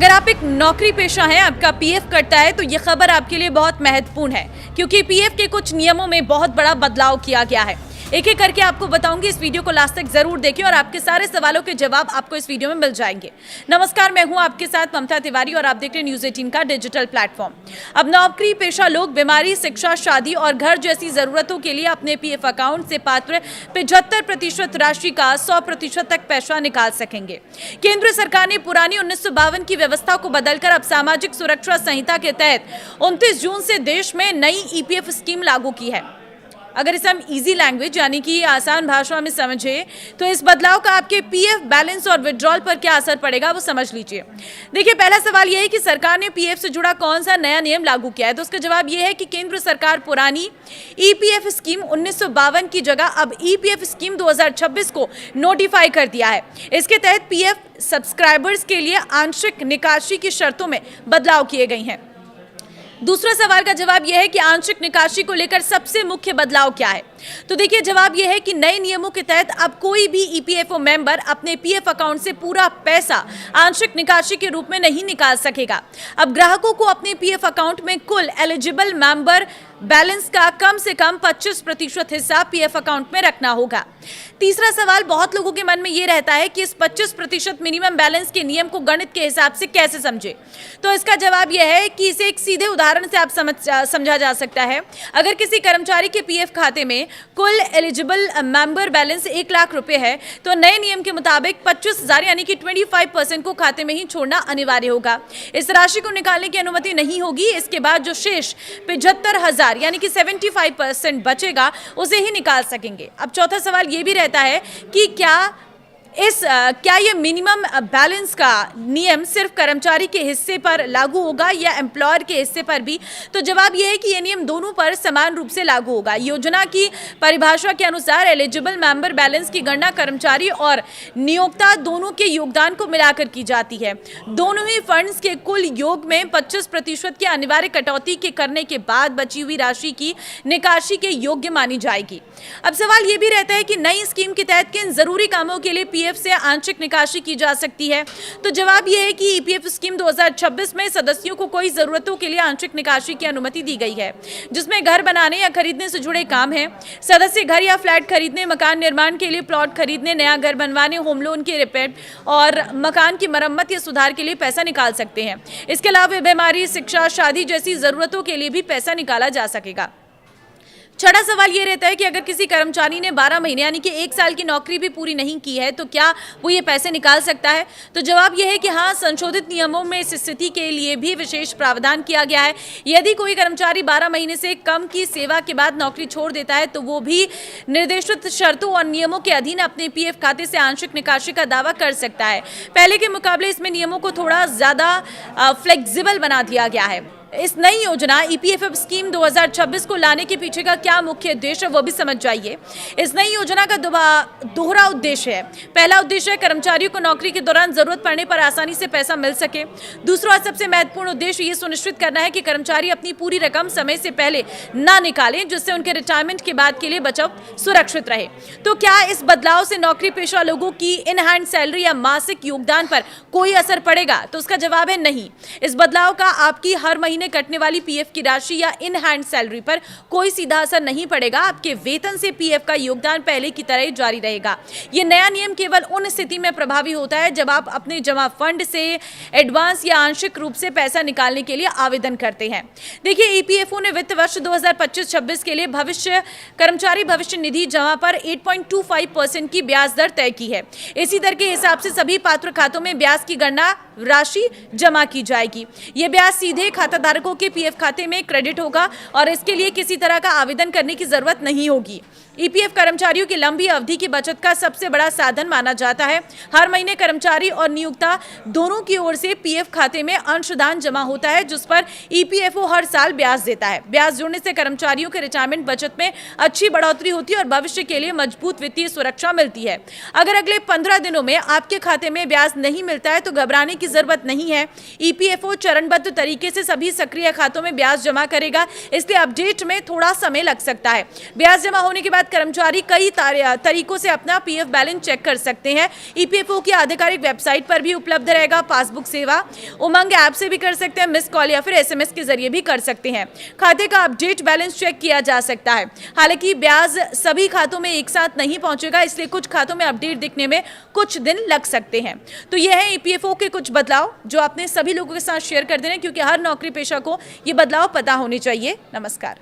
अगर आप एक नौकरी पेशा हैं, आपका पीएफ कटता है तो ये खबर आपके लिए बहुत महत्वपूर्ण है, क्योंकि पीएफ के कुछ नियमों में बहुत बड़ा बदलाव किया गया है। एक एक करके आपको बताऊंगी, इस वीडियो को लास्ट तक जरूर देखें और आपके सारे सवालों के जवाब आपको इस वीडियो में मिल जाएंगे। नमस्कार, मैं हूं आपके साथ ममता तिवारी और आप देख रहे हैं न्यूज़ 18 का डिजिटल प्लेटफॉर्म। अब नौकरी पेशा लोग बीमारी, शिक्षा, शादी और घर जैसी जरूरतों के लिए अपने पीएफ अकाउंट से पात्र 75% राशि का 100% तक पैसा निकाल सकेंगे। केंद्र सरकार ने पुरानी 1952 की व्यवस्था को बदलकर अब सामाजिक सुरक्षा संहिता के तहत 29 जून से देश में नई ईपीएफ स्कीम लागू की है। अगर इसे हम इजी लैंग्वेज यानी कि आसान भाषा में समझे तो इस बदलाव का आपके पीएफ बैलेंस और विड्रॉल पर क्या असर पड़ेगा वो समझ लीजिए। देखिए, पहला सवाल यह है कि सरकार ने पीएफ से जुड़ा कौन सा नया नियम लागू किया है, तो उसका जवाब यह है कि केंद्र सरकार पुरानी ईपीएफ स्कीम 1952 की जगह अब ईपीएफ स्कीम 2026 को नोटिफाई कर दिया है। इसके तहत पीएफ सब्सक्राइबर्स के लिए आंशिक निकासी की शर्तों में बदलाव किए गए हैं। दूसरा सवाल का जवाब यह है कि आंशिक निकासी को लेकर सबसे मुख्य बदलाव क्या है, तो देखिए जवाब यह है कि नए नियमों के तहत अब कोई भी ईपीएफओ मेंबर अपने पीएफ अकाउंट से पूरा पैसा आंशिक निकासी के रूप में नहीं निकाल सकेगा। अब ग्राहकों को अपने पीएफ अकाउंट में कुल एलिजिबल मेंबर बैलेंस का कम से कम 25% हिस्सा पीएफ अकाउंट में रखना होगा। तीसरा सवाल बहुत लोगों के मन में ये रहता है कि इस 25% मिनिमम बैलेंस के नियम को गणित के हिसाब से कैसे समझे, तो इसका जवाब यह है कि इसे एक सीधे उदाहरण से आप समझा जा सकता है। अगर किसी कर्मचारी के पीएफ खाते में कुल एलिजिबल मेंबर बैलेंस 1 लाख रुपए है, तो नए नियम के मुताबिक 25,000 यानी कि 25% को खाते में ही छोड़ना अनिवार्य होगा। इस राशि को निकालने की अनुमति नहीं होगी। इसके बाद जो शेष 75,000 यानी कि 75% बचेगा उसे ही निकाल सकेंगे। अब चौथा सवाल ये भी रहता है कि क्या ये मिनिमम बैलेंस का नियम सिर्फ कर्मचारी के हिस्से पर लागू होगा या एम्प्लॉयर के हिस्से पर भी, तो जवाब यह है कि ये नियम दोनों पर समान रूप से लागू होगा। योजना की परिभाषा के अनुसार एलिजिबल मेंबर बैलेंस की गणना कर्मचारी और नियोक्ता दोनों के योगदान को मिलाकर की जाती है। दोनों ही फंड्स के कुल योग में 25% की अनिवार्य कटौती के करने के बाद बची हुई राशि की निकासी के योग्य मानी जाएगी। अब सवाल ये भी रहता है कि नई स्कीम के तहत किन जरूरी कामों के लिए पीएफ से आंशिक निकासी की जा सकती है, तो जवाब यह है कि ईपीएफ स्कीम 2026 में सदस्यों को कोई जरूरतों के लिए आंशिक निकासी की अनुमति दी गई है, जिसमें घर बनाने या खरीदने से जुड़े काम हैं। सदस्य घर या फ्लैट खरीदने, मकान निर्माण के लिए प्लॉट खरीदने, नया घर बनवाने, होम लोन के रिपेयर और मकान की मरम्मत या सुधार के लिए पैसा निकाल सकते हैं। इसके अलावा बीमारी, शिक्षा, शादी जैसी जरूरतों के लिए भी पैसा निकाला जा सकेगा। छठा सवाल ये रहता है कि अगर किसी कर्मचारी ने 12 महीने यानी कि 1 साल की नौकरी भी पूरी नहीं की है, तो क्या वो ये पैसे निकाल सकता है, तो जवाब यह है कि हाँ, संशोधित नियमों में इस स्थिति के लिए भी विशेष प्रावधान किया गया है। यदि कोई कर्मचारी 12 महीने से कम की सेवा के बाद नौकरी छोड़ देता है, तो वो भी निर्देशित शर्तों और नियमों के अधीन अपने पीएफ खाते से आंशिक निकासी का दावा कर सकता है। पहले के मुकाबले इसमें नियमों को थोड़ा ज्यादा फ्लेक्सिबल बना दिया गया है। इस नई योजना ईपीएफ स्कीम 2026 को लाने के पीछे का क्या मुख्य उद्देश्य है वो भी समझ जाइए। इस नई योजना का दोहरा उद्देश्य है। पहला उद्देश्य है कर्मचारियों को नौकरी के दौरान जरूरत पड़ने पर आसानी से पैसा मिल सके। दूसरा सबसे महत्वपूर्ण उद्देश्य ये सुनिश्चित करना है कि कर्मचारी अपनी पूरी रकम समय से पहले ना निकालें, जिससे उनके रिटायरमेंट के बाद के लिए बचत सुरक्षित रहे। तो क्या इस बदलाव से नौकरी पेशा लोगों की इन हैंड सैलरी या मासिक योगदान पर कोई असर पड़ेगा, तो उसका जवाब है नहीं। इस बदलाव का आपकी हर महीने कटने वाली पीएफ की राशि या इन हैंड सैलरी पर कोई सीधा असर नहीं पड़ेगा। आपके वेतन से पीएफ का योगदान पहले की तरह ही जारी रहेगा। यह नया नियम केवल उन स्थिति में प्रभावी होता है जब आप अपने जमा फंड से एडवांस या आंशिक रूप से पैसा निकालने के लिए आवेदन करते हैं। देखिए, ईपीएफओ ने वित्त वर्ष 2025-26 के लिए कर्मचारी भविष्य निधि जमा पर 8.25% की ब्याज दर तय की है। इसी दर के हिसाब से सभी पात्र खातों में ब्याज की गणना राशि जमा की जाएगी। यह ब्याज सीधे खाताधारकों के पीएफ खाते में क्रेडिट होगा और इसके लिए किसी तरह का आवेदन करने की जरूरत नहीं होगी। ईपीएफ कर्मचारियों की लंबी अवधि की बचत का सबसे बड़ा साधन माना जाता है। हर महीने कर्मचारी और नियोक्ता दोनों की ओर से पीएफ खाते में अंशदान जमा होता है, जिस पर ईपीएफओ हर साल ब्याज देता है। ब्याज जोड़ने से कर्मचारियों के रिटायरमेंट बचत में अच्छी बढ़ोतरी होती है और भविष्य के लिए मजबूत वित्तीय सुरक्षा मिलती है। अगर अगले 15 दिनों में आपके खाते में ब्याज नहीं मिलता है तो घबराने की जरूरत नहीं है। ईपीएफओ चरणबद्ध तरीके से सभी सक्रिय खातों में ब्याज जमा करेगा, इसलिए अपडेट में थोड़ा समय लग सकता है। ब्याज जमा होने के बाद कर्मचारी कई तरीकों से अपना पीएफ बैलेंस चेक कर सकते हैं। ईपीएफओ की आधिकारिक वेबसाइट पर भी उपलब्ध रहेगा पासबुक सेवा। उमंग ऐप से भी कर सकते हैं, मिस कॉल या फिर एसएमएस के जरिए भी कर सकते हैं। खाते का अपडेट बैलेंस चेक किया जा सकता है। हालांकि ब्याज सभी खातों में एक साथ नहीं पहुंचेगा, इसलिए कुछ खातों में अपडेट दिखने में कुछ दिन लग सकते हैं। तो यह है ईपीएफओ के कुछ बदलाव जो आपने सभी लोगों के साथ शेयर कर देने, क्योंकि हर नौकरी पेशा को ये बदलाव पता होने चाहिए। नमस्कार।